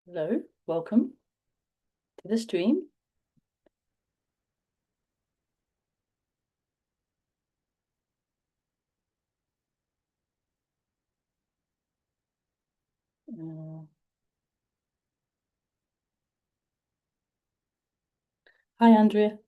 Hello, welcome to the stream. Uh, Hi, Andrea.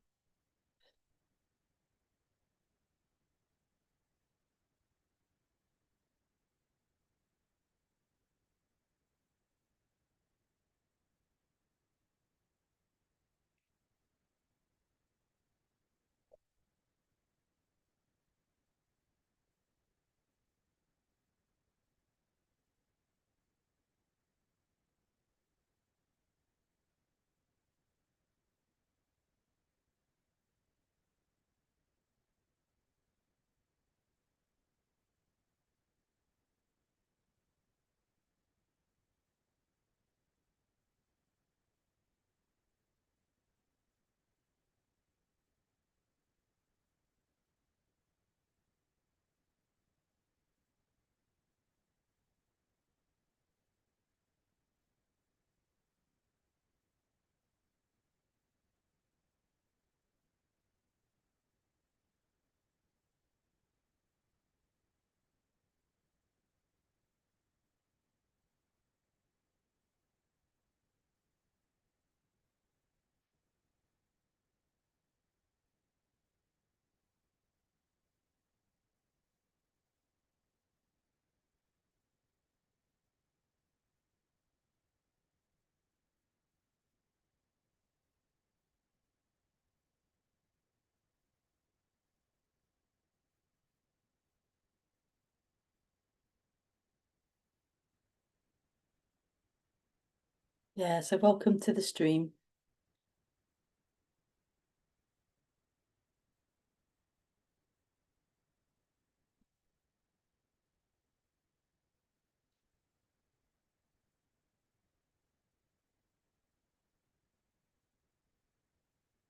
Yeah, so welcome to the stream.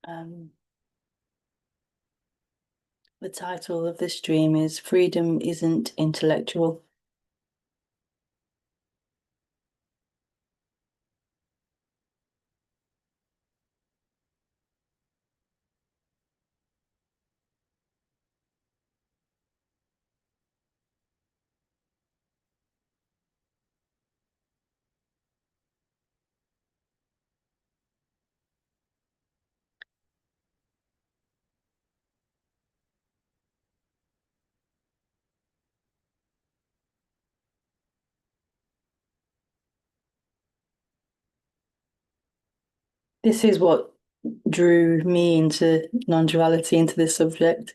Um, the title of the stream is Freedom Isn't Intellectual. This is what drew me into non-duality, into this subject.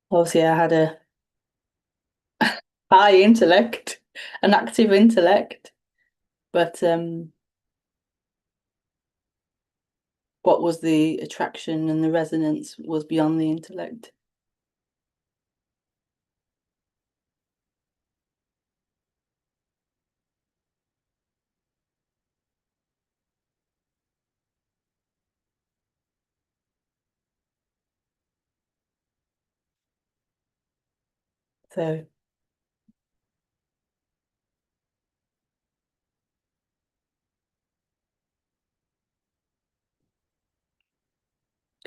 Obviously, I had a high intellect, an active intellect, but what was the attraction and the resonance was beyond the intellect. So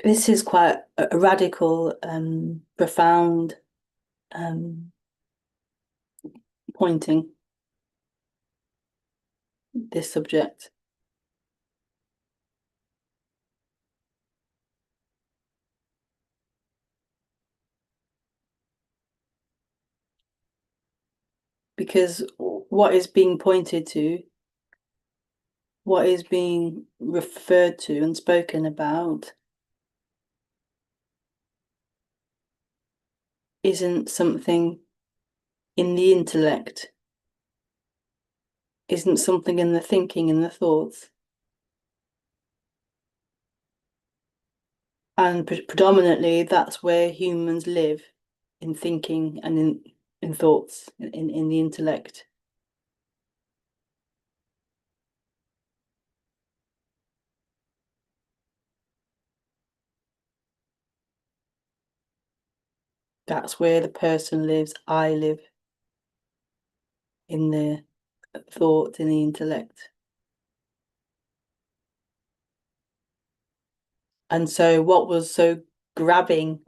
this is quite a radical, profound um, pointing, this subject, because what is being pointed to, what is being referred to and spoken about, isn't something in the intellect, isn't something in the thinking and the thoughts. And predominantly, that's where humans live, in thinking and in thoughts, in the intellect. That's where the person lives. I live in there. thought in the intellect. And so what was so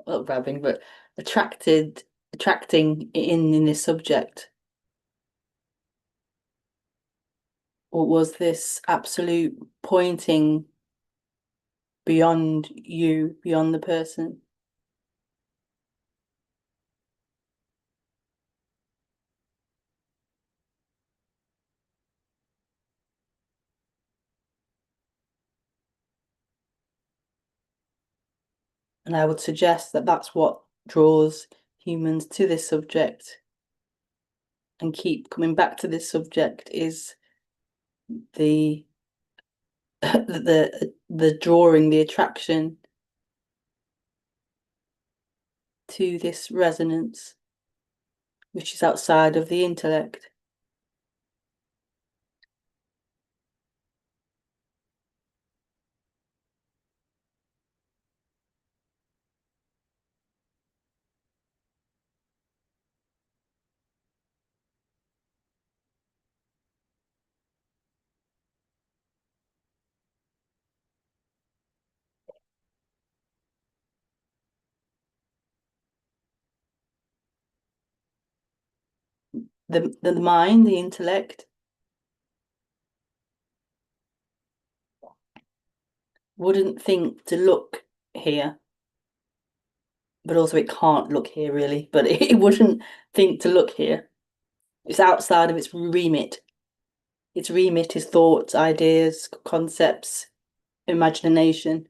not grabbing, but attracting in this subject? Or was this absolute pointing beyond you, beyond the person? And I would suggest that that's what draws humans to this subject and keep coming back to this subject is the the drawing, the attraction to this resonance, which is outside of the intellect. The mind, the intellect, wouldn't think to look here, but also it can't look here really, but it wouldn't think to look here. It's outside of its remit. Its remit is thoughts, ideas, concepts, imagination.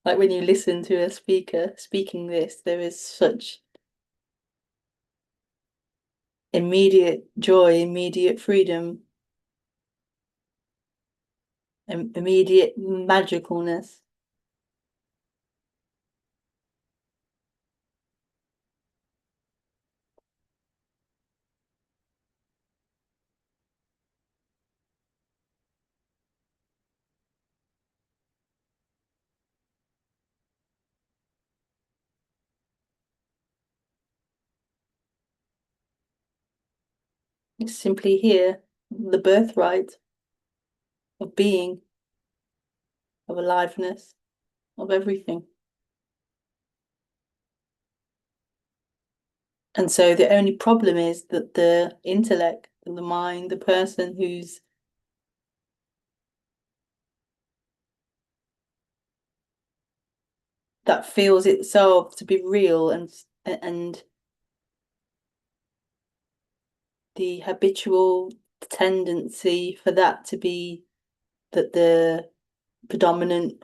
Like when you listen to a speaker speaking this, there is such immediate joy, immediate freedom, and immediate magicalness. It's simply here, the birthright of being, of aliveness, of everything. And so the only problem is that the intellect, the mind, the person that feels itself to be real and the habitual tendency for that to be that the predominant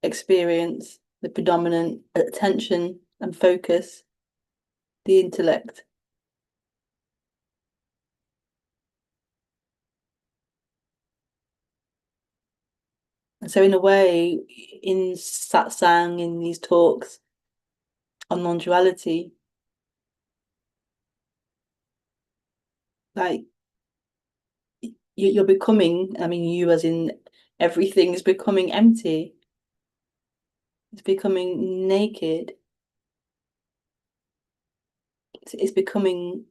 experience, the predominant attention and focus, the intellect. And so in a way, in satsang, in these talks on non-duality, like you're becoming, I mean, you as in everything is becoming empty. It's becoming naked. It's becoming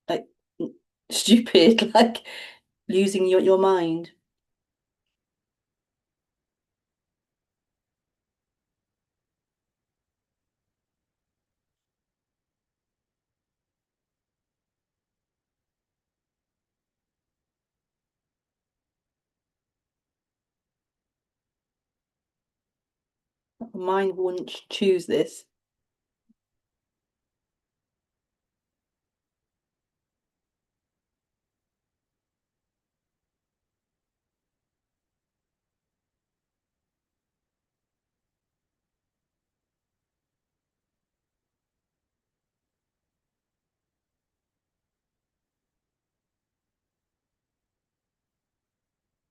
like stupid, like losing your mind. Mind wouldn't choose this.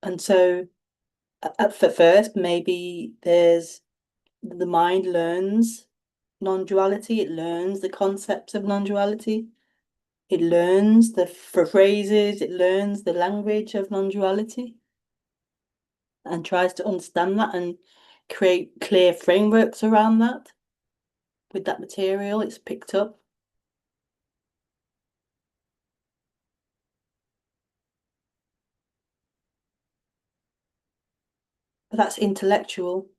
And so at first, maybe there's the mind learns non-duality, it learns the concepts of non-duality. it learns the phrases, it learns the language of non-duality and tries to understand that and create clear frameworks around that with that material it's picked up. But that's intellectual.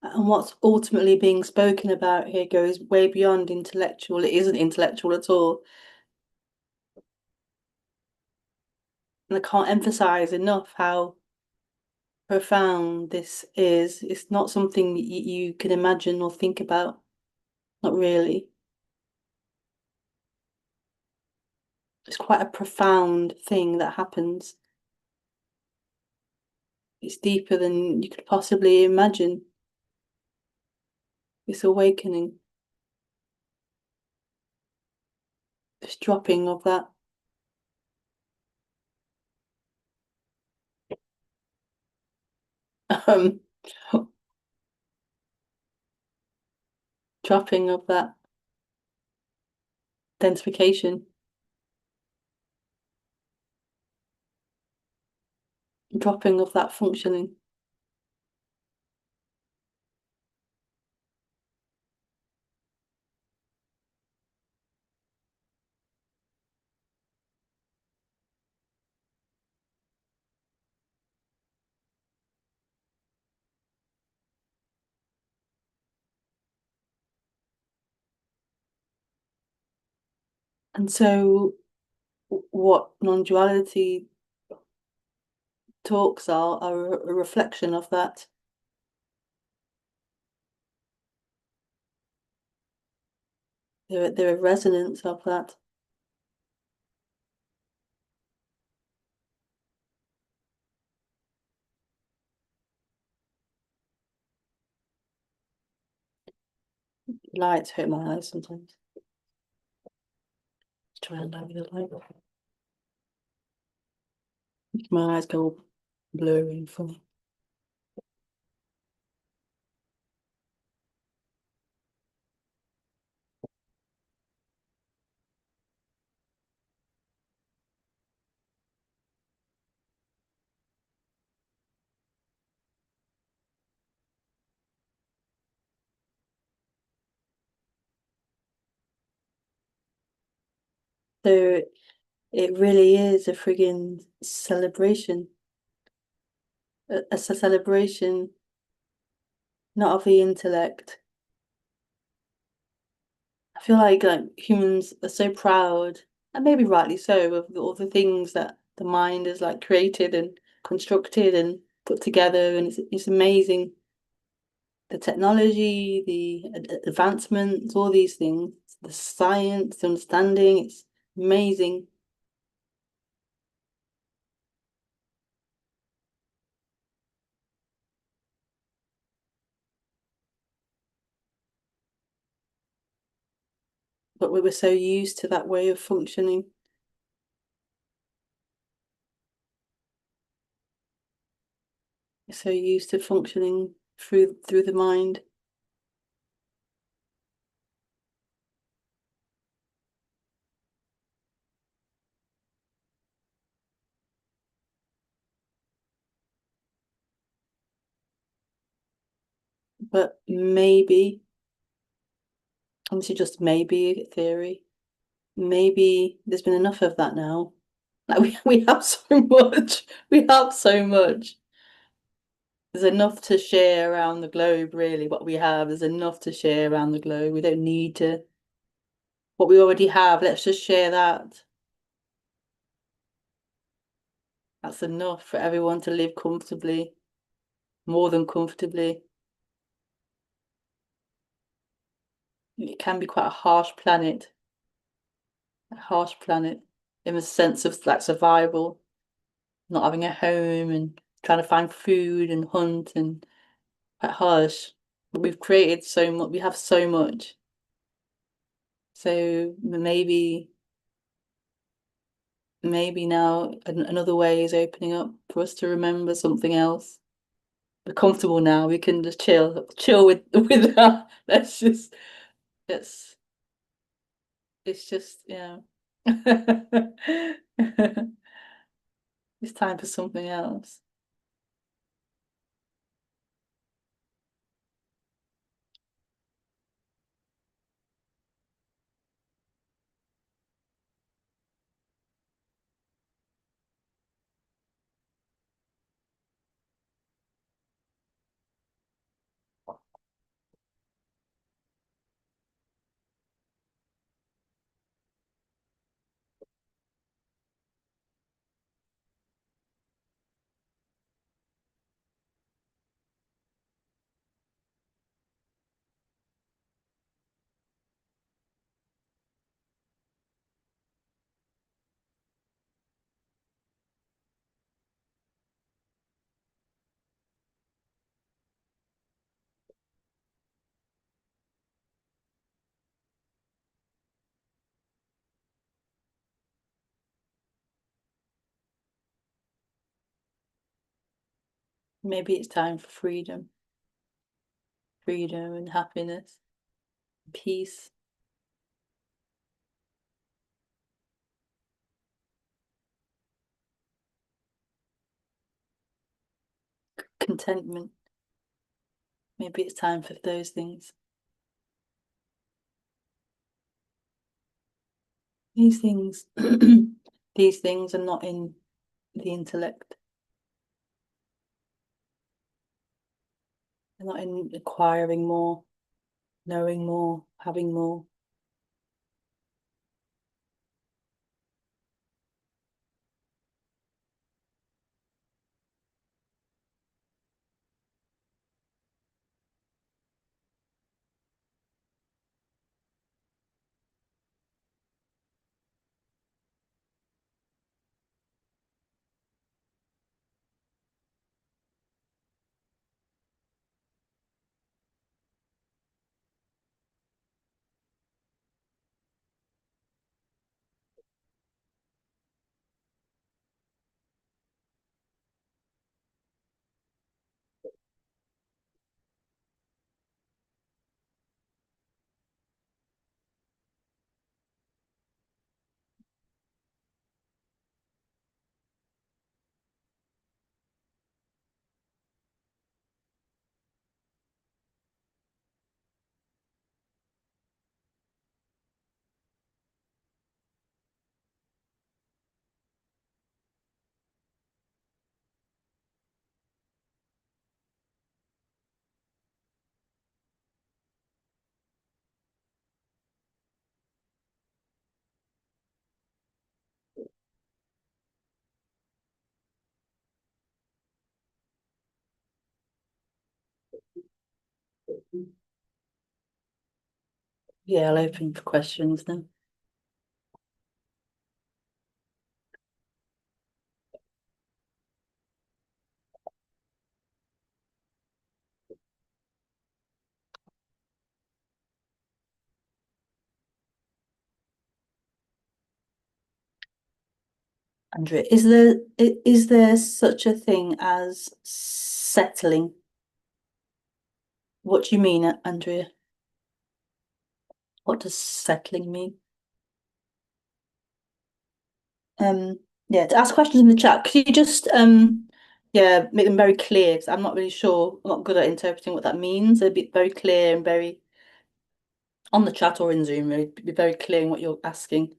And what's ultimately being spoken about here goes way beyond intellectual. It isn't intellectual at all. And I can't emphasize enough how profound this is. It's not something you can imagine or think about. Not really. It's quite a profound thing that happens. It's deeper than you could possibly imagine. This awakening, this dropping of that. Um, dropping of that identification, dropping of that functioning. And so what non-duality talks are a reflection of that. They're a resonance of that. Lights hurt my eyes sometimes. Just try and over the light. My eyes go blurry and funny. So it really is a friggin' celebration. A celebration not of the intellect. I feel like humans are so proud, and maybe rightly so, of all the things that the mind has like created and constructed and put together, and it's amazing. The technology, the advancements, all these things, the science, the understanding, it's amazing. But we were so used to that way of functioning. We're so used to functioning through the mind. But maybe, and this is just maybe a theory, maybe there's been enough of that now. Like we have so much. We have so much. There's enough to share around the globe, really. What we have is enough to share around the globe. We don't need to. What we already have, let's just share that. That's enough for everyone to live comfortably, more than comfortably. It can be quite a harsh planet in the sense of like survival, not having a home and trying to find food and hunt and quite harsh. But we've created so much, we have so much. So maybe now another way is opening up for us to remember something else. We're comfortable now. We can just chill with that. Let's It's just, yeah. It's time for something else. Maybe it's time for freedom, freedom and happiness, peace, contentment. Maybe it's time for those things. These things, these things are not in the intellect. They're not in acquiring more, knowing more, having more. Yeah, I'll open for questions then. Andrea, is there such a thing as settling? What do you mean, Andrea? What does settling mean? Um, yeah, to ask questions in the chat, could you just yeah, make them very clear? Because I'm not really sure. I'm not good at interpreting what that means. It'd be very clear and very on the chat or in Zoom, really be very clear in what you're asking.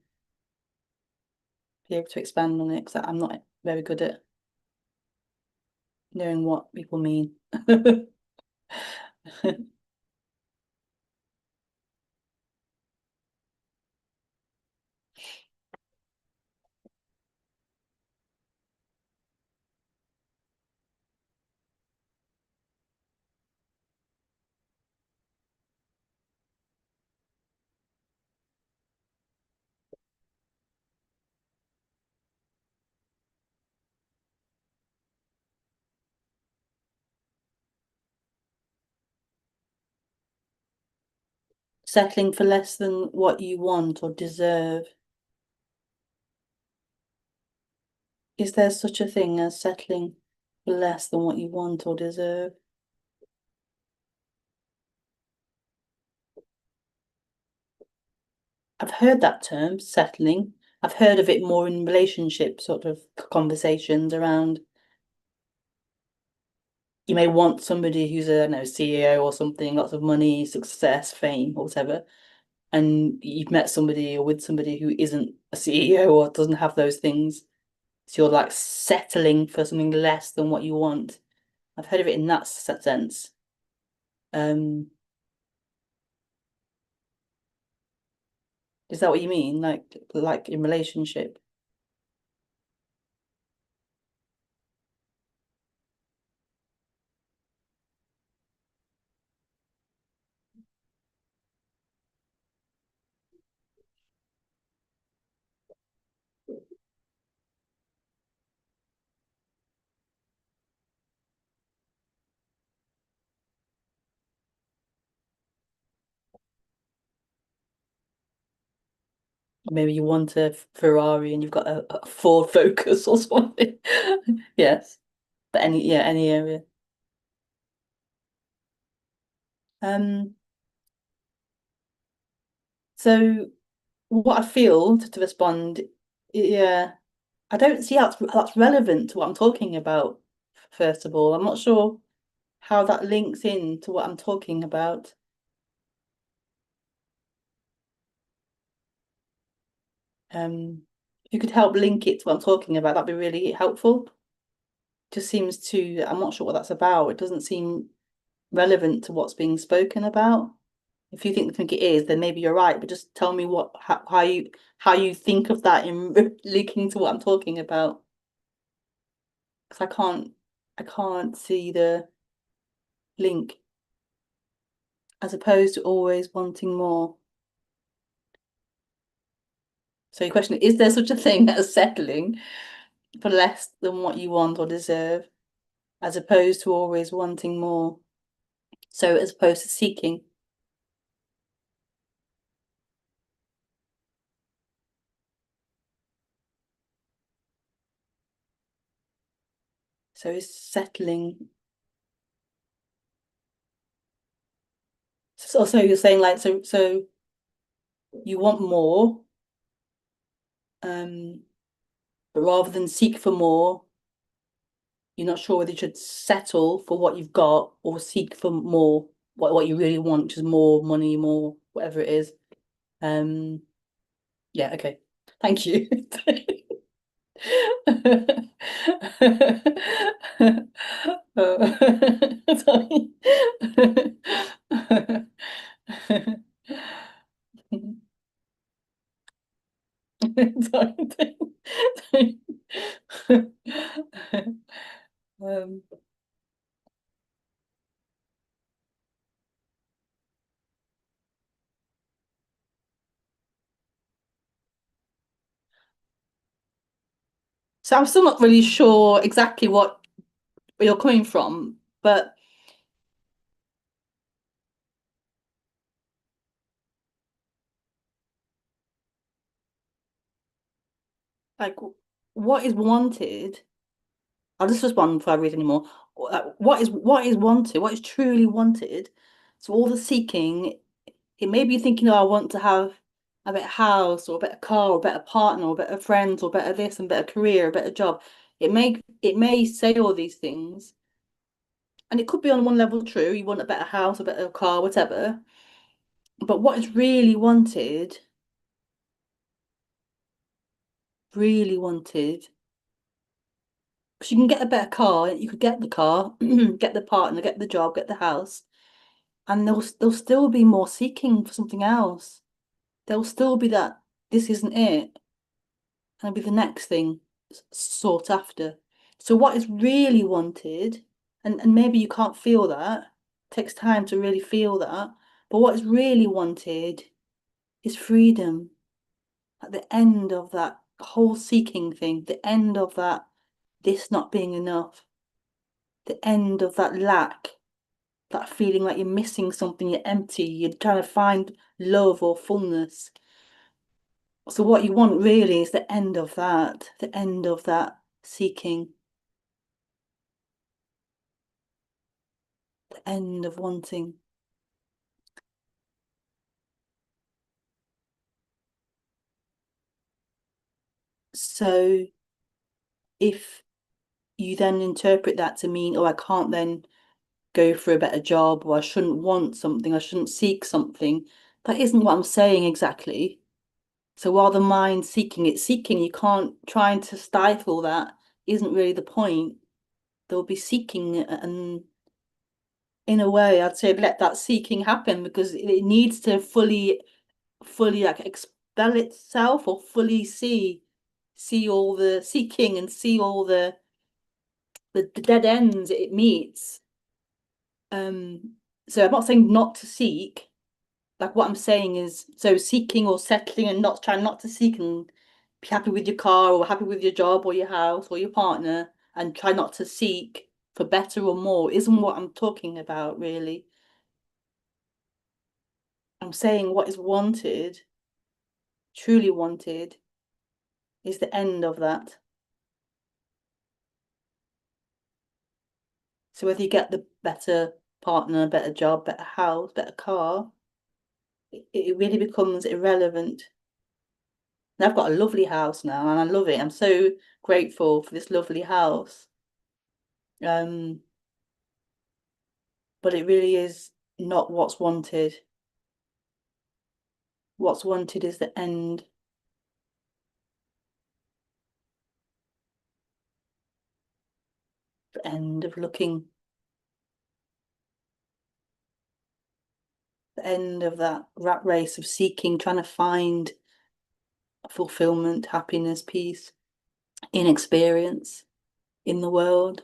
Be able to expand on it because I'm not very good at knowing what people mean. Settling for less than what you want or deserve. Is there such a thing as settling for less than what you want or deserve? I've heard that term, settling. I've heard of it more in relationship sort of conversations around you may want somebody who's a, I don't know, CEO or something, lots of money, success, fame, or whatever, and you've met somebody or with somebody who isn't a CEO or doesn't have those things. So you're like settling for something less than what you want. I've heard of it in that sense. Um, is that what you mean? Like in relationship? Maybe you want a Ferrari and you've got a Ford Focus or something. Yes, but any area. Um, so what I feel to respond, yeah, I don't see how that's relevant to what I'm talking about. First of all, I'm not sure how that links in to what I'm talking about. If you could help link it to what I'm talking about, that'd be really helpful. Just seems to, I'm not sure what that's about. It doesn't seem relevant to what's being spoken about. If you think it is, then maybe you're right. But just tell me how you think of that in linking to what I'm talking about. Because I can't see the link as opposed to always wanting more. So your question is there such a thing as settling for less than what you want or deserve, as opposed to always wanting more? So as opposed to seeking. So is settling. So you're saying like so you want more, um, but rather than seek for more, you're not sure whether you should settle for what you've got or seek for more, what you really want, which is more money, more whatever it is. Um, yeah, okay. Thank you. Sorry. Sorry. Um, so I'm still not really sure exactly what where you're coming from, but like what is wanted. I'll just respond before I read anymore. What is wanted? What is truly wanted? So all the seeking, it may be thinking, oh, I want to have a better house or a better car or a better partner or better friends or better this and better career, a better job. It may say all these things, and it could be on one level true. You want a better house, a better car, whatever. But what is really wanted, because you can get a better car, you could get the car, get the partner, get the job, get the house, and there'll still be more seeking for something else. There'll still be that this isn't it, and it'll be the next thing sought after. So what is really wanted, and maybe you can't feel that, it takes time to really feel that, but what is really wanted is freedom. At the end of that whole seeking thing, the end of that this not being enough, the end of that lack, that feeling like you're missing something, you're empty, you're trying to find love or fullness. So what you want really is the end of that seeking, the end of wanting. So if you then interpret that to mean, oh, I can't then go for a better job, or I shouldn't want something, I shouldn't seek something, that isn't what I'm saying exactly. So while the mind's seeking, you can't trying to stifle that isn't really the point. They'll be seeking, and in a way, I'd say let that seeking happen because it needs to fully like expel itself or fully see all the seeking and see all the dead ends it meets. So I'm not saying not to seek. Like what I'm saying is, so seeking or settling and not trying not to seek and be happy with your car or happy with your job or your house or your partner and try not to seek for better or more isn't what I'm talking about, really. I'm saying what is wanted, truly wanted, is the end of that. So whether you get the better partner, better job, better house, better car, it really becomes irrelevant. And I've got a lovely house now and I love it. I'm so grateful for this lovely house. Um, but it really is not what's wanted. What's wanted is the end of looking, the end of that rat race of seeking, trying to find fulfillment, happiness, peace in experience in the world.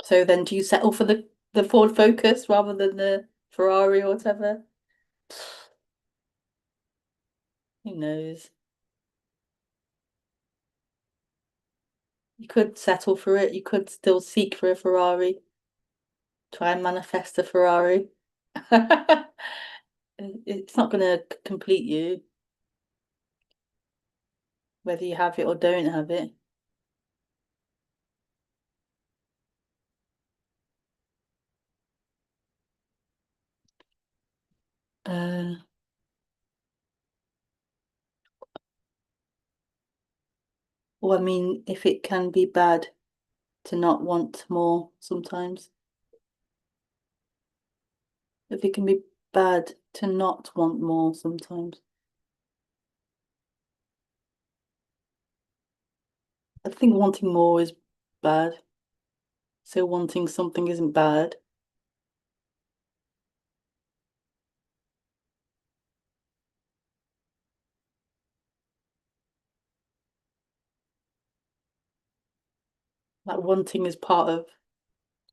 So then do you settle for the Ford Focus rather than the Ferrari or whatever? Who knows? You could settle for it. You could still seek for a Ferrari. Try and manifest a Ferrari. It's not going to complete you, whether you have it or don't have it. Uh, well, I mean, if it can be bad to not want more sometimes, if it can be bad to not want more sometimes, I think wanting more is bad. So wanting something isn't bad. Like wanting is part of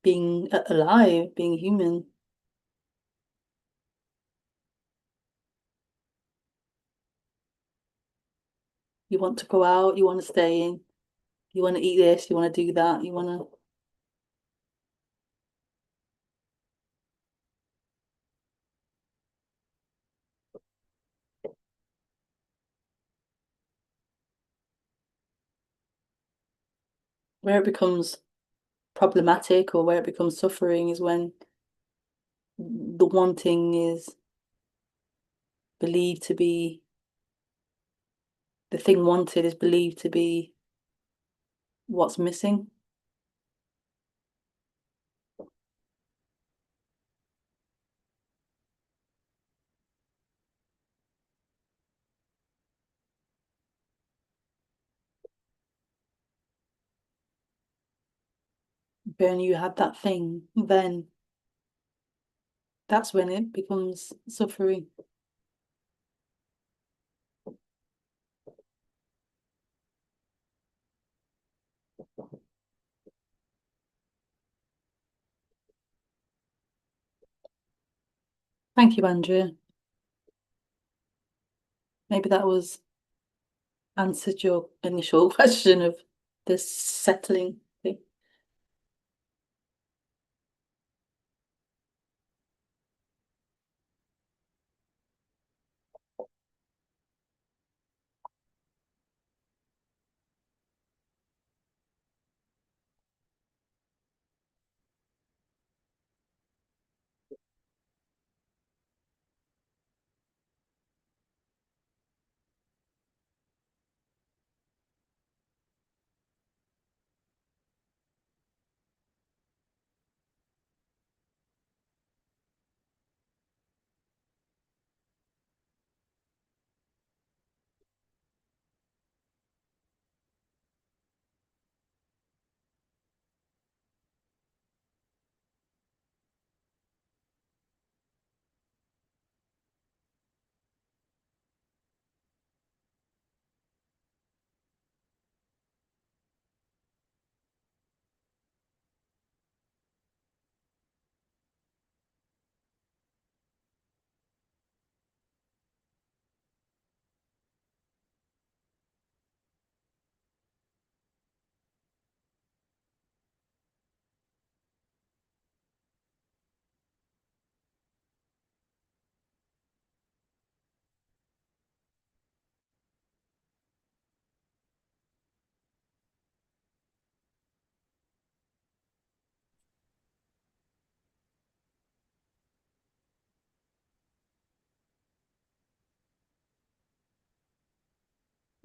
being alive, being human. You want to go out, you want to stay in, you want to eat this, you want to do that, you want to. Where it becomes problematic or where it becomes suffering is when the wanting is believed to be, the thing wanted is believed to be what's missing. When you have that thing, then that's when it becomes suffering. Thank you, Andrea. Maybe that was answered your initial question of the settling thing.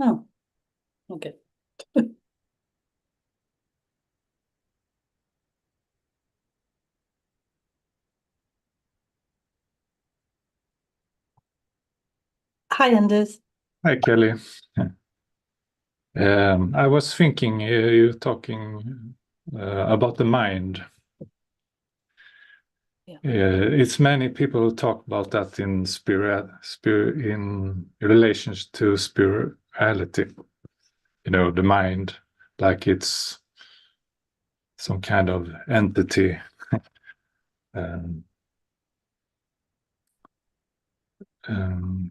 Oh, okay. Hi, Anders. Hi, Kelly. I was thinking you talking about the mind. Yeah. It's many people talk about that in in relations to spirituality. You know, the mind, like it's some kind of entity. Um,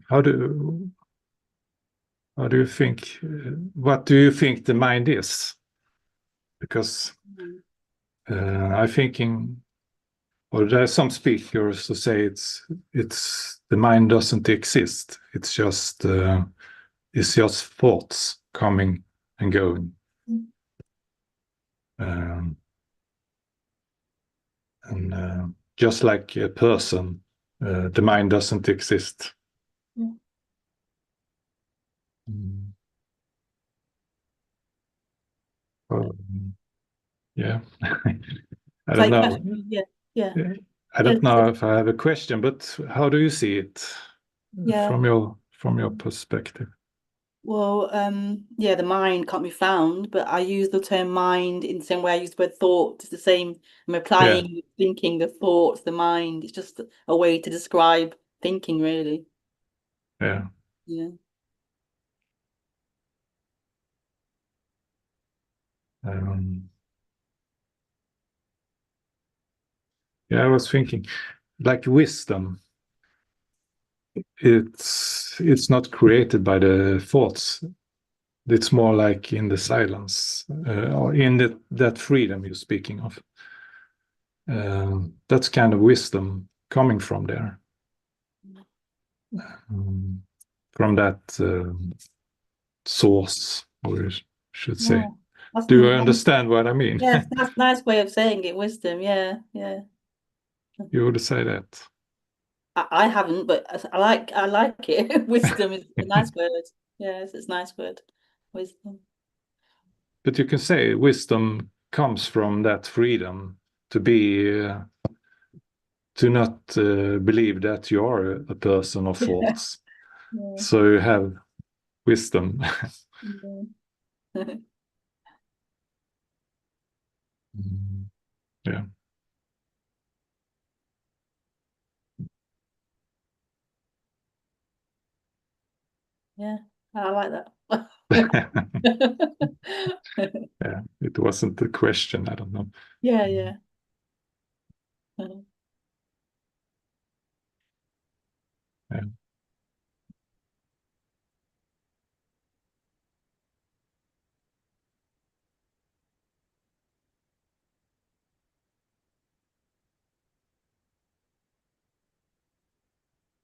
how do you think? What do you think the mind is? Because Mm. I'm thinking. Or there are some speakers who say it's the mind doesn't exist. It's just thoughts coming and going. Um, and just like a person, the mind doesn't exist. Mm. Mm. Well, yeah, I It's don't like know. yeah, yeah, I yeah, don't know if I have a question, but how do you see it yeah. from your perspective? Well, yeah, the mind can't be found, but I use the term mind in the same way I use the word thought. It's the same. I'm Yeah, applying thinking, the thoughts, the mind. It's just a way to describe thinking, really. yeah. Yeah. Um, yeah, I was thinking like wisdom. It's not created by the thoughts. It's more like in the silence, or in that freedom you're speaking of. That's kind of wisdom coming from there, um, from that source, or you should say. Oh, that's Do you nice. understand what I mean? Yes, that's a nice way of saying it. Wisdom. Yeah, yeah. You would say that. I haven't, but I like it. Wisdom is a nice word. Yes, it's a nice word. Wisdom. But you can say wisdom comes from that freedom to be to not believe that you are a person of Yeah. thoughts. Yeah. So you have wisdom. Yeah. Mm, yeah. Yeah, I like Yeah, that. it wasn't the question. I don't know. Yeah, Mm, yeah. yeah.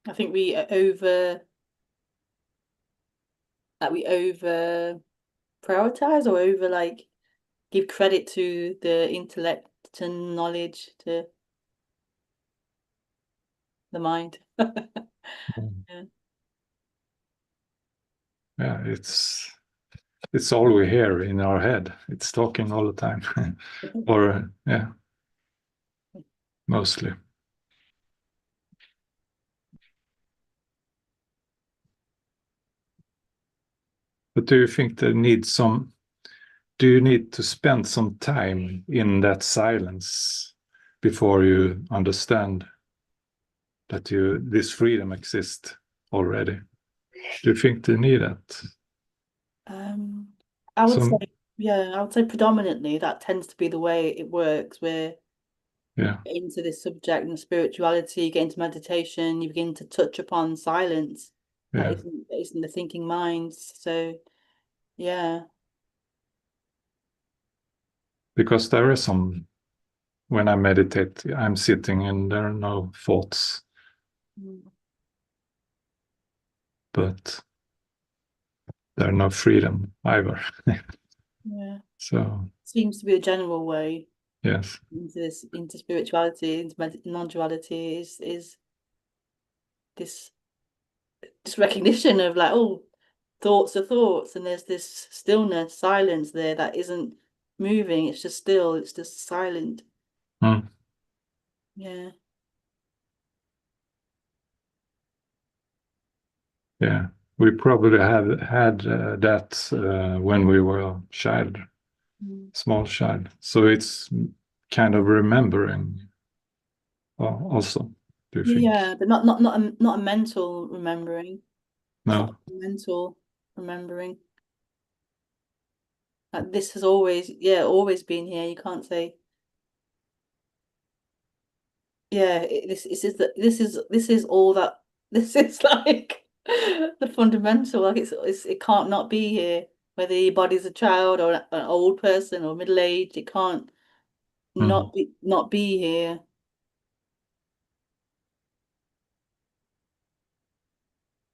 I think we over prioritize or over like give credit to the intellect and knowledge to the mind. Mm. Yeah. Yeah, it's all we hear in our head. It's talking all the time. Or yeah, mostly. But do you think there needs some do you need to spend some time in that silence before you understand that this freedom exists already? Do you think they need that? Um, I would say, Some, yeah, I would say predominantly that tends to be the way it works. We're yeah, into this subject and spirituality, you get into meditation, you begin to touch upon silence yeah, that isn't the thinking mind. So yeah. because there is some. When I meditate, I'm sitting and there are no thoughts, Mm. but there are no freedom either. Yeah. So Seems to be a general way yes, into spirituality, into non-duality is this recognition of like, oh, thoughts are thoughts, and there's this stillness, silence there that isn't moving. It's just still. It's just silent. Mm. Yeah. Yeah, we probably have had that when we were a child, Mm. small child. So it's kind of remembering also, do you think? Yeah, but not a mental remembering. It's not No. a mental remembering. Like this has always, yeah, always been here. You can't say, yeah, this is all that this is like the fundamental. Like it can't not be here. Whether your body's a child or an old person or middle aged, it can't Mm. not be here.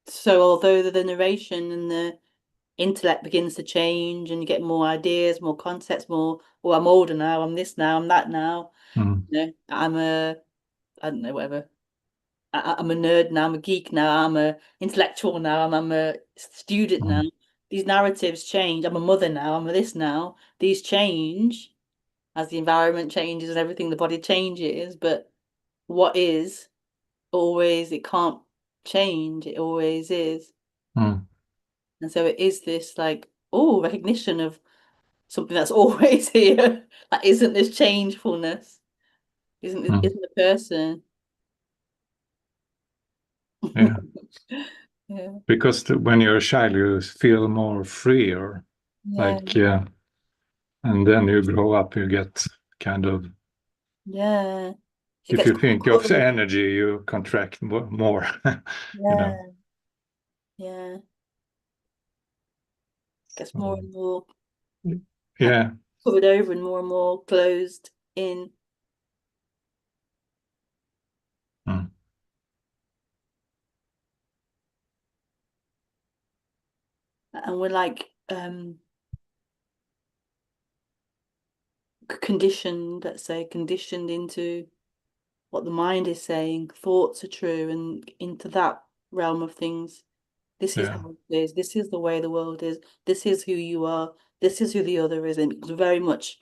So although the narration and the intellect begins to change and you get more ideas, more concepts, more, oh, I'm older now, I'm this now, I'm that now. Mm. You know, I don't know, whatever. I'm a nerd now, I'm a geek now, I'm a intellectual now, I'm a student now. Mm. These narratives change. I'm a mother now, I'm a this now. These change as the environment changes and everything, the body changes, but what is always, it can't change, it always is. Mm. And so it is this like, oh, recognition of something that's always here. That isn't this changefulness, Mm. isn't the person. Yeah, Yeah, because when you're a child, you feel more freer, yeah, like yeah, and then you grow up, you get kind of. yeah. It If gets you think caught of up in, energy, you contract more, you know. yeah, yeah. Gets more So, and more like yeah. covered over and more closed in. Mm. And we're like conditioned, let's say, conditioned into what the mind is saying, thoughts are true, and into that realm of things. This is Yeah. how it is. This is the way the world is. This is who you are. This is who the other is. And it's very much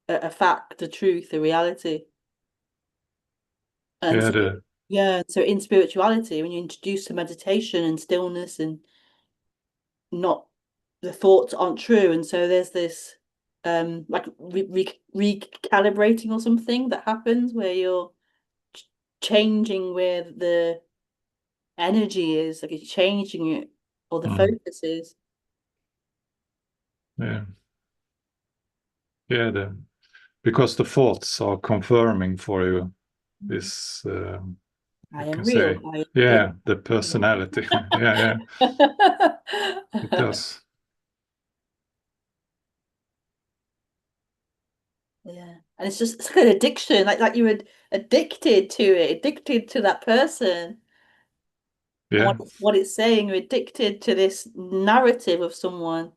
a fact, a truth, a reality. And Yeah. so, yeah, so in spirituality, when you introduce to meditation and stillness and not the thoughts aren't true, and so there's this like recalibrating or something that happens where you're ch changing where the energy is, like it's changing it or the Mm. focus is. Yeah. Yeah. Because the thoughts are confirming for you this, I you am can real. say, I am yeah, the personality. Yeah. Yeah. It does. Yeah. And it's like an addiction, like you were addicted to it, addicted to that person. And Yeah. what it's saying, you're addicted to this narrative of someone.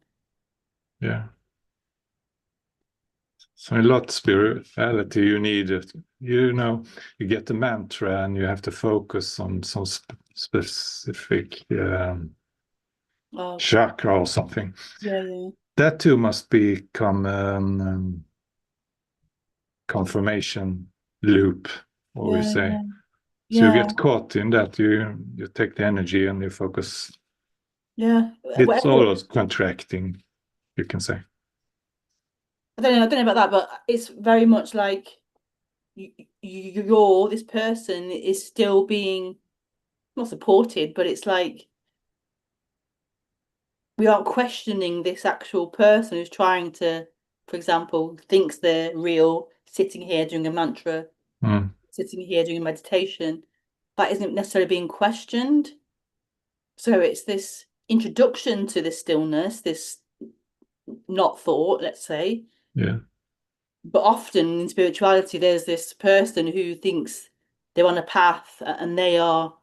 Yeah. So a lot of spirituality, you need it. You know, you get the mantra and you have to focus on some specific Oh, okay. chakra or something. Yeah, yeah. That too must become confirmation loop, or we Yeah, say. yeah. So you Yeah. get caught in that. You take the energy and you focus. Yeah. It's Whatever. always contracting, you can say. I don't know about that, but it's very much like you're this person is still being not supported, but it's like we aren't questioning this actual person who's trying to, for example, thinks they're real, sitting here doing a mantra, Mm. sitting here doing a meditation. That isn't necessarily being questioned. So it's this introduction to this stillness, this not thought, let's say. Yeah. But often in spirituality, there's this person who thinks they're on a path and they are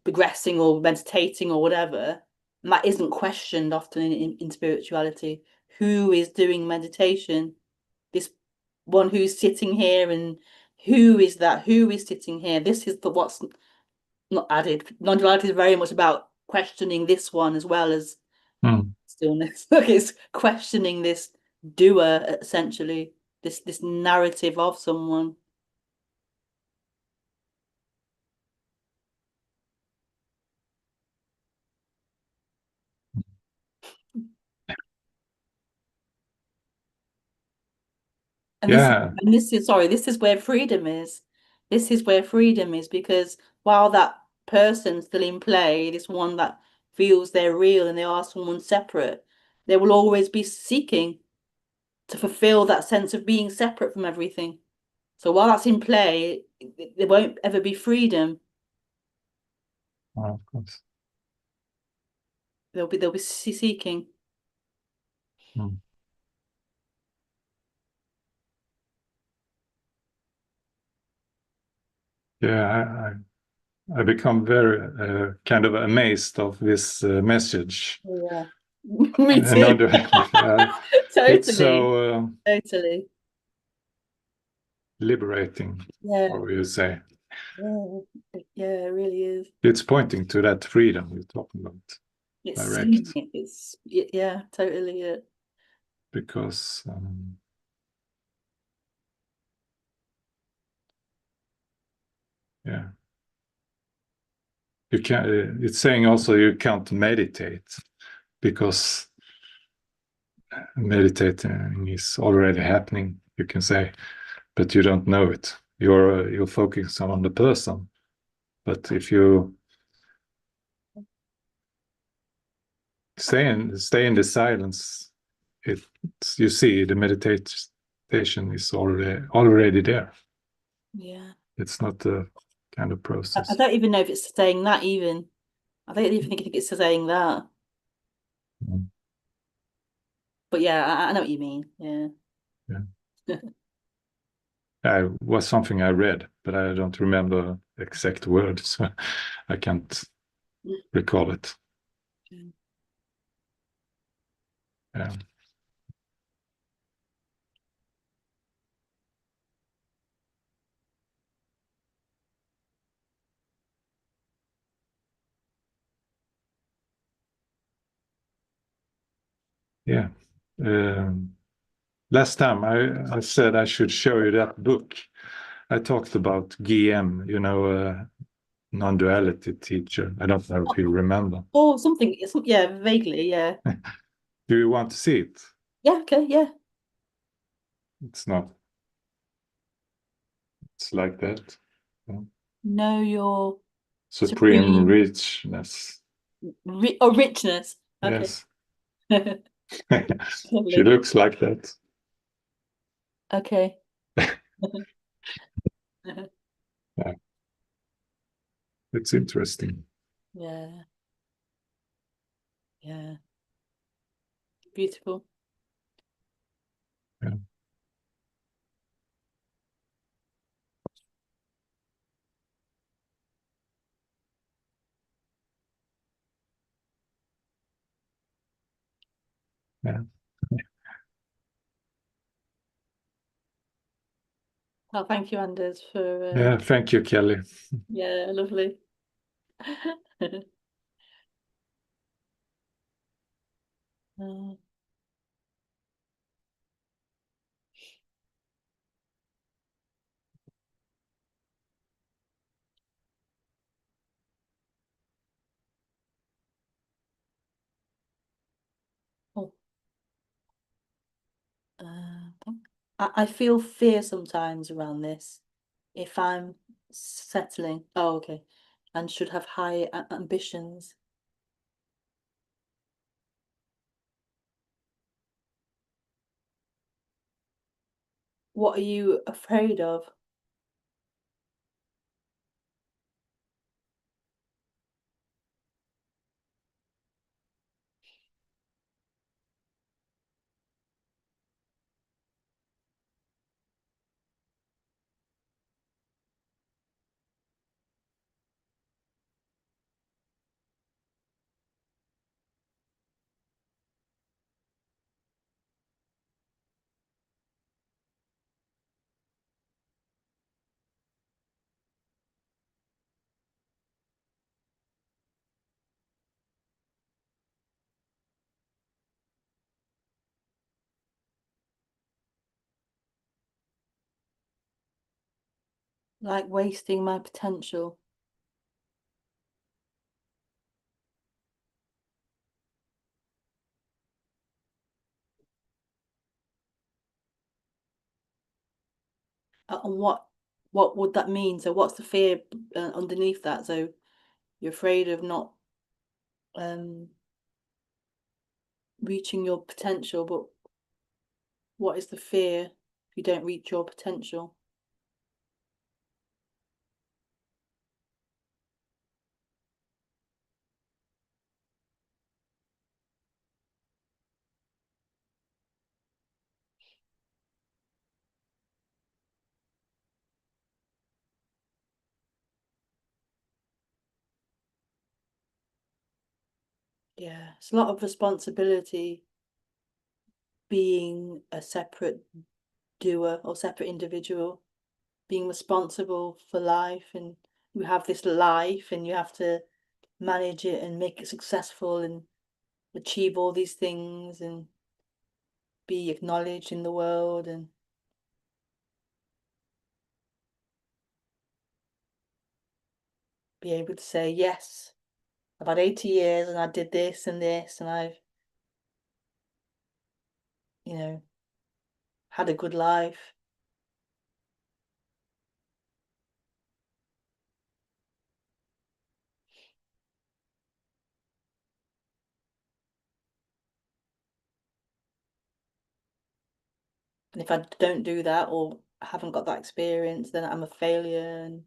progressing or meditating or whatever. And that isn't questioned often in spirituality. Who is doing meditation? This one who's sitting here, and who is that? Who is sitting here? This is the what's not added. Non-duality is very much about questioning this one as well as Mm. Stillness. Like it's questioning this doer, essentially, this narrative of someone. And this Yeah. and this is sorry, this is where freedom is. This is where freedom is because while that person's still in play, this one that feels they're real and they are someone separate, they will always be seeking to fulfill that sense of being separate from everything. So while that's in play, there won't ever be freedom. Of course. They'll be seeking. Mm. Yeah, I become very kind of amazed of this message. Yeah. Me And too. it's Totally. so Totally. liberating, Yeah. what would you say? Yeah. Yeah, it really is. It's pointing to that freedom you're talking about, It's seeing direct, it. Yeah, totally it. because yeah, you can. It's saying also you can't meditate because meditating is already happening. You can say, but you don't know it. You're focusing on the person. But if you stay in the silence, it you see the meditation is already there. Yeah. It's not a kind of I process. don't even know if it's saying that even. I don't even think it's saying that. Mm. But yeah, I know what you mean. Yeah. Yeah. I was something I read, but I don't remember exact words, so I can't recall it. Yeah. Yeah. Um, Last time I said I should show you that book. I talked about GM, non-duality teacher. I don't know if you remember. Oh, something. Yeah, vaguely. Yeah. Do you want to see it? Yeah. Okay. Yeah. It's not. It's like that. Yeah. Know your Supreme supreme richness. richness. Okay. Yes. She Lovely. looks like that. Okay. Yeah, it's interesting. Yeah. Yeah. Beautiful. Yeah. Yeah. Oh, thank you, Anders, for Yeah. Thank you, Kelly. yeah, lovely. Uh, oh, I feel fear sometimes around this. If I'm settling, oh, okay, and should have high ambitions. What are you afraid of? Like wasting my potential. And what would that mean? So what's the fear underneath that? So you're afraid of not um reaching your potential, but what is the fear if you don't reach your potential? Yeah, it's a lot of responsibility being a separate doer or separate individual, being responsible for life, and you have this life and you have to manage it and make it successful and achieve all these things and be acknowledged in the world and be able to say, yes, I've had 80 years and I did this and this and I've, you know, had a good life. And if I don't do that or haven't got that experience, then I'm a failure and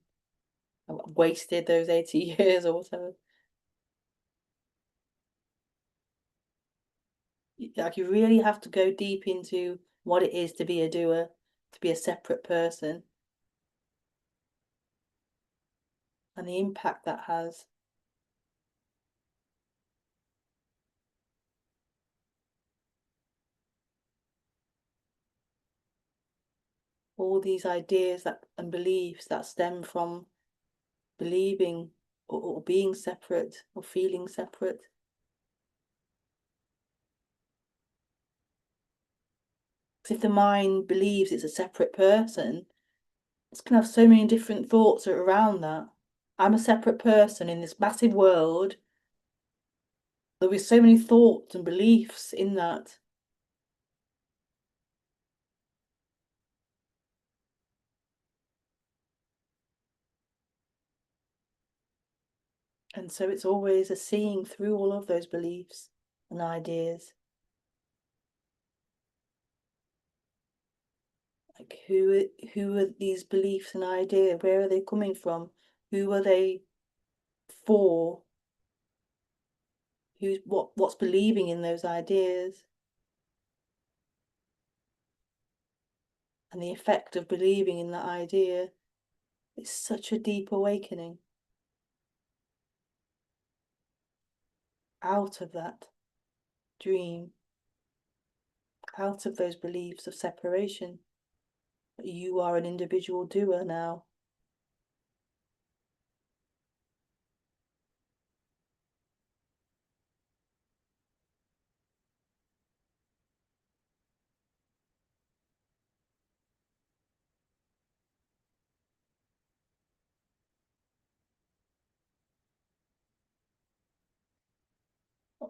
I've wasted those 80 years or whatever. Like you really have to go deep into what it is to be a doer, to be a separate person, and the impact that has. All these ideas that and beliefs that stem from believing or being separate or feeling separate. Because if the mind believes it's a separate person, it's going to have so many different thoughts around that. I'm a separate person in this massive world. There'll be so many thoughts and beliefs in that. And so it's always a seeing through all of those beliefs and ideas. Like who are these beliefs and ideas? Where are they coming from? Who are they for? What's believing in those ideas? And the effect of believing in that idea is such a deep awakening out of that dream, out of those beliefs of separation. You are an individual doer now.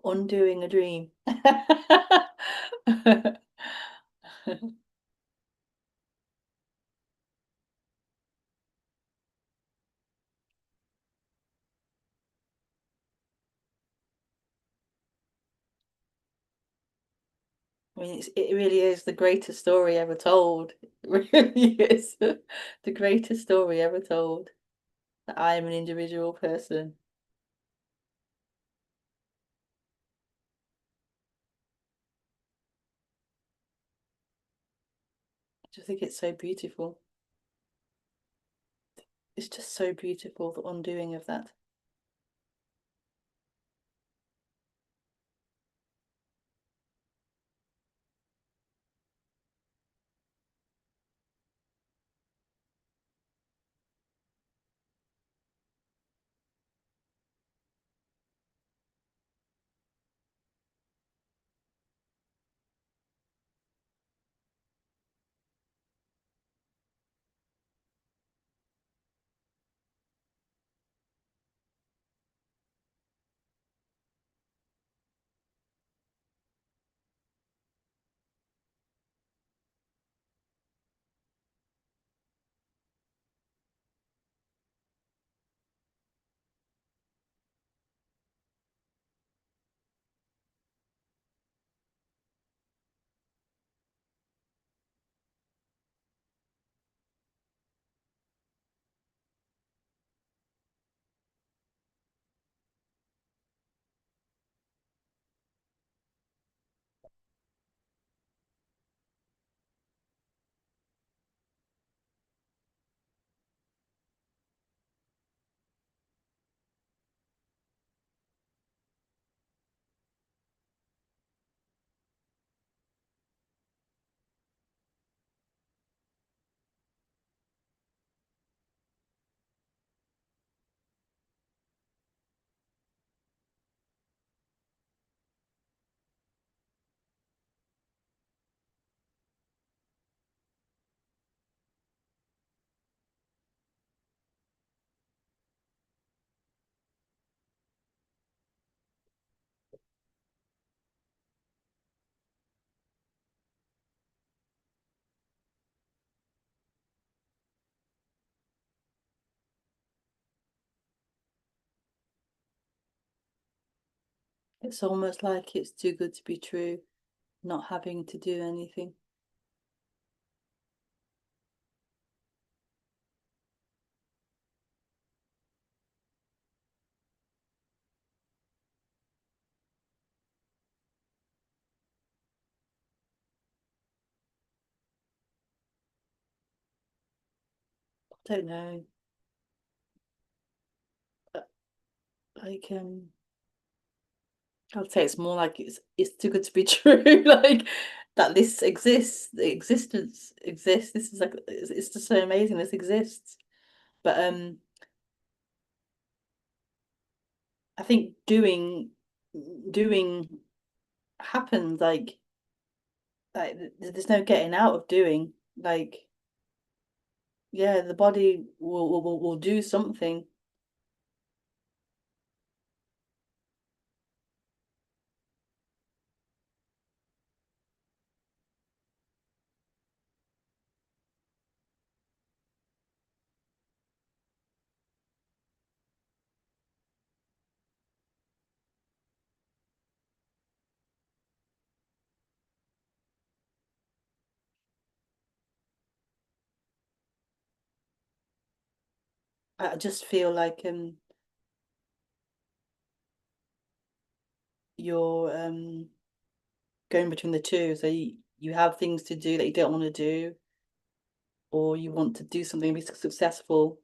Undoing a dream. I mean, it really is the greatest story ever told. It really is the greatest story ever told. That I am an individual person. I just think it's so beautiful. It's just so beautiful, the undoing of that. It's almost like it's too good to be true, not having to do anything. I don't know. Like I'd say it's more like it's too good to be true. Like that this exists, the existence exists. This is like it's just so amazing. This exists. But I think doing happens like there's no getting out of doing. Like yeah, the body will do something. I just feel like you're going between the two. So you have things to do that you don't want to do, or you want to do something and be successful.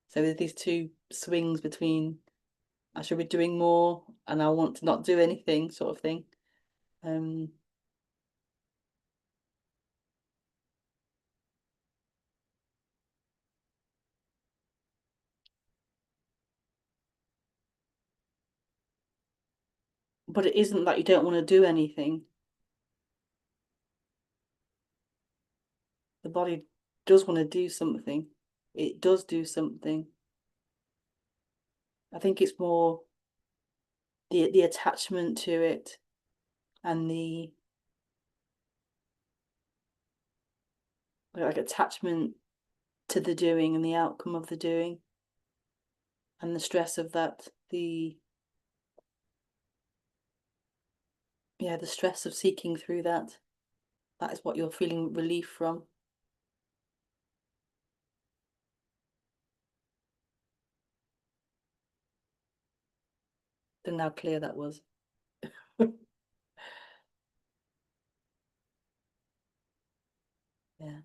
So there's these two swings between I should be doing more and I want to not do anything sort of thing. Um, but it isn't that you don't want to do anything. The body does want to do something. It does do something. I think it's more the attachment to it and the like attachment to the doing and the outcome of the doing and the stress of that. The stress of seeking through that. That is what you're feeling relief from. And how clear that was. Yeah.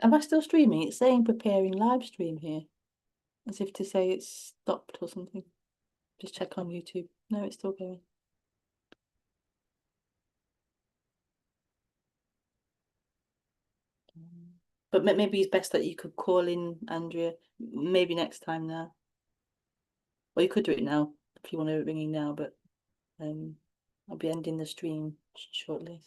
Am I still streaming? It's saying preparing live stream here, as if to say it's stopped or something. Just check on YouTube. No, it's still going. But maybe it's best that you could call in, Andrea. Maybe next time now. Or you could do it now if you want to ring in now, but um, I'll be ending the stream shortly.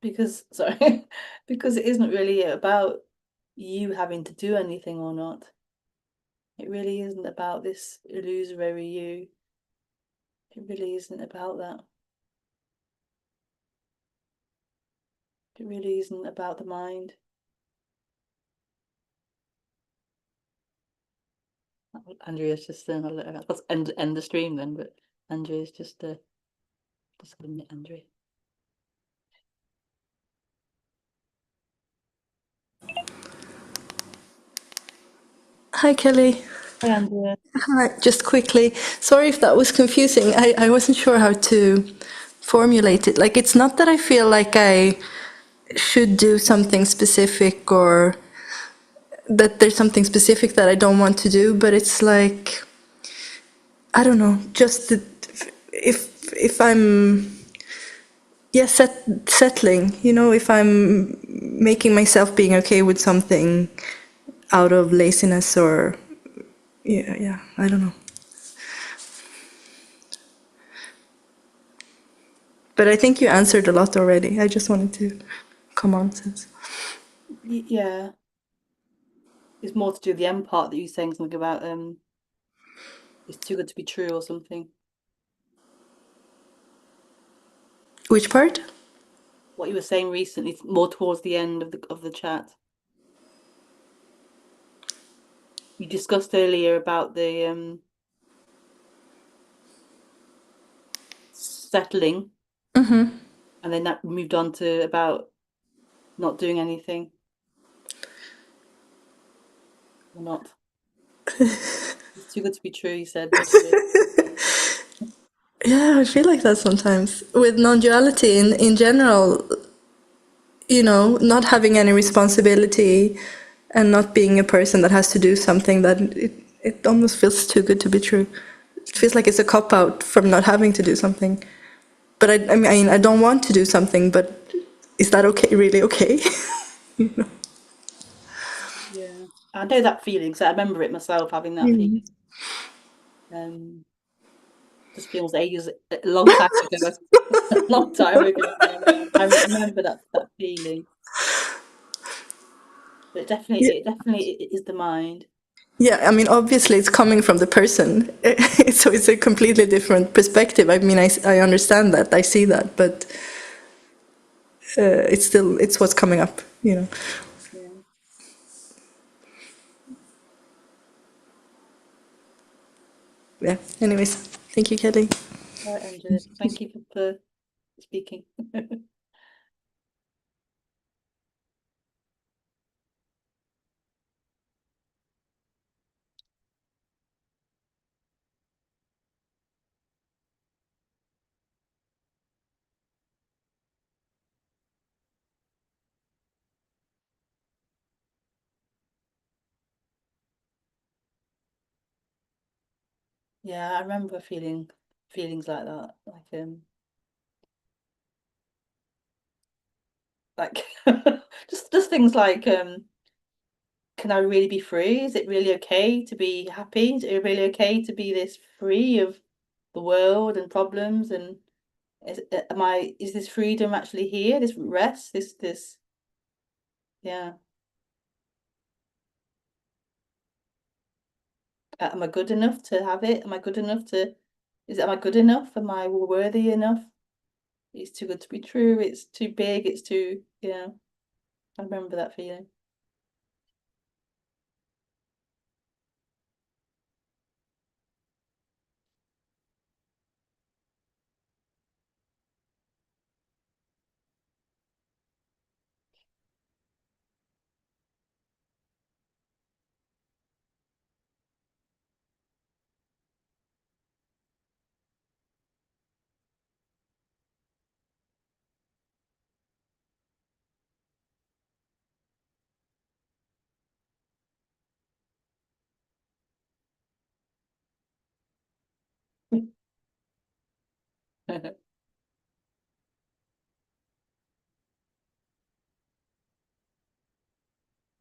Because sorry, because it isn't really about you having to do anything or not. It really isn't about this illusory you. It really isn't about that. It really isn't about the mind. Andrea's just let's end the stream then, but Andrea's just a minute, Andrea. Hi Kelly. Hi, Andrea. Hi, just quickly, sorry if that was confusing. I wasn't sure how to formulate it. Like, it's not that I feel like I should do something specific or that there's something specific that I don't want to do, but it's like, I don't know, just that if I'm, yeah, settling, if I'm making myself being okay with something out of laziness or, yeah, I don't know. But I think you answered a lot already. I just wanted to come on since. Yeah, it's more to do with the end part that you were saying something about it's too good to be true or something. Which part? What you were saying recently, more towards the end of the chat. You discussed earlier about the settling, and then that moved on to about not doing anything or not. It's too good to be true, you said. What is it? Yeah, I feel like that sometimes. With non-duality in general, not having any responsibility and not being a person that has to do something that it almost feels too good to be true. It feels like it's a cop-out from not having to do something. But I mean, I don't want to do something, but is that okay? Really okay? Yeah, I know that feeling. So I remember it myself having that Mm. feeling. Um, just feels ages, a long time ago, a long time ago. I remember that feeling. But Yeah. it definitely is the mind. Yeah, I mean, obviously it's coming from the person, so it's a completely different perspective. I mean, I understand that, I see that, but it's what's coming up. Yeah. Yeah. Anyways, thank you, Kelly. Right, Angela. Thank you for speaking. Yeah, I remember feeling feelings like that, like just things like can I really be free? Is it really okay to be happy? Is it really okay to be this free of the world and problems? And is this freedom actually here? This rest? Yeah. Am I good enough to have it? Am I good enough to? Am I good enough? Am I worthy enough? It's too good to be true. It's too big. It's too, yeah. I remember that feeling.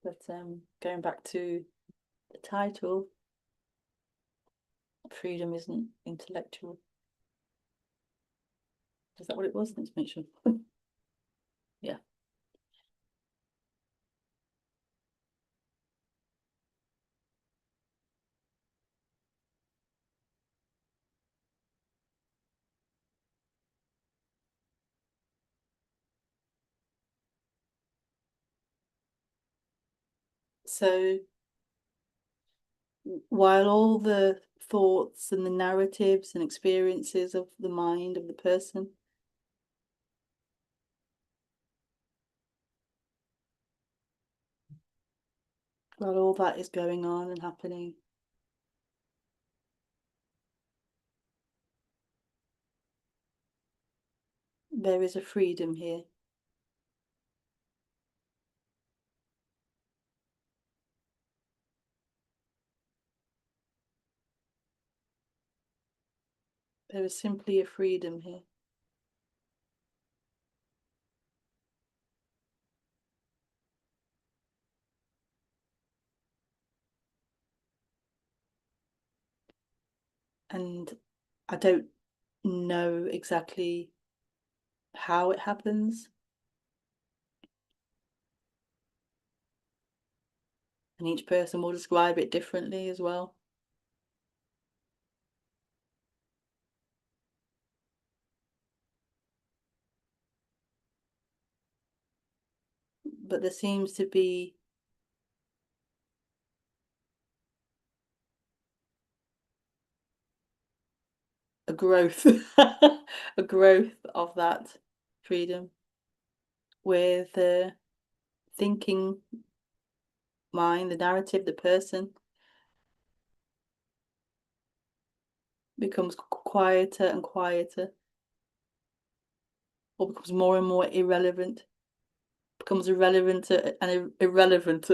But going back to the title, freedom isn't intellectual. Is that what it was? Let's make sure. Yeah. So while all the thoughts and the narratives and experiences of the mind of the person, while all that is going on and happening, There is a freedom here. There is simply a freedom here. And I don't know exactly how it happens. And each person will describe it differently as well. But there seems to be a growth, a growth of that freedom, where the thinking mind, the narrative, the person becomes quieter and quieter, or becomes more and more irrelevant, becomes irrelevant and irrelevant.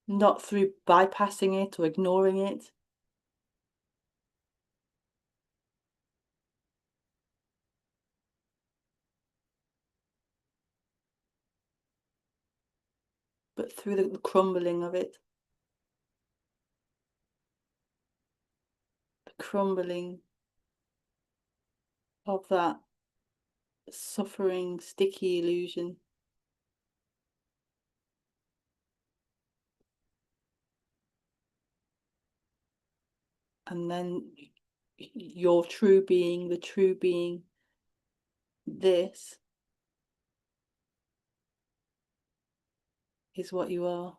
Not through bypassing it or ignoring it, but through the crumbling of it. The crumbling of that suffering, sticky illusion. And then your true being, the true being, this is what you are.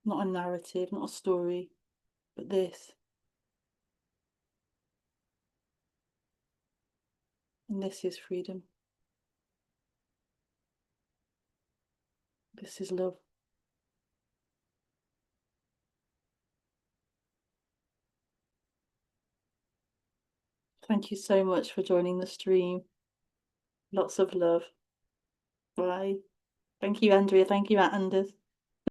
Not a narrative, not a story, but this. And this is freedom. This is love. Thank you so much for joining the stream. Lots of love. Bye. Thank you, Andrea. Thank you, Anders.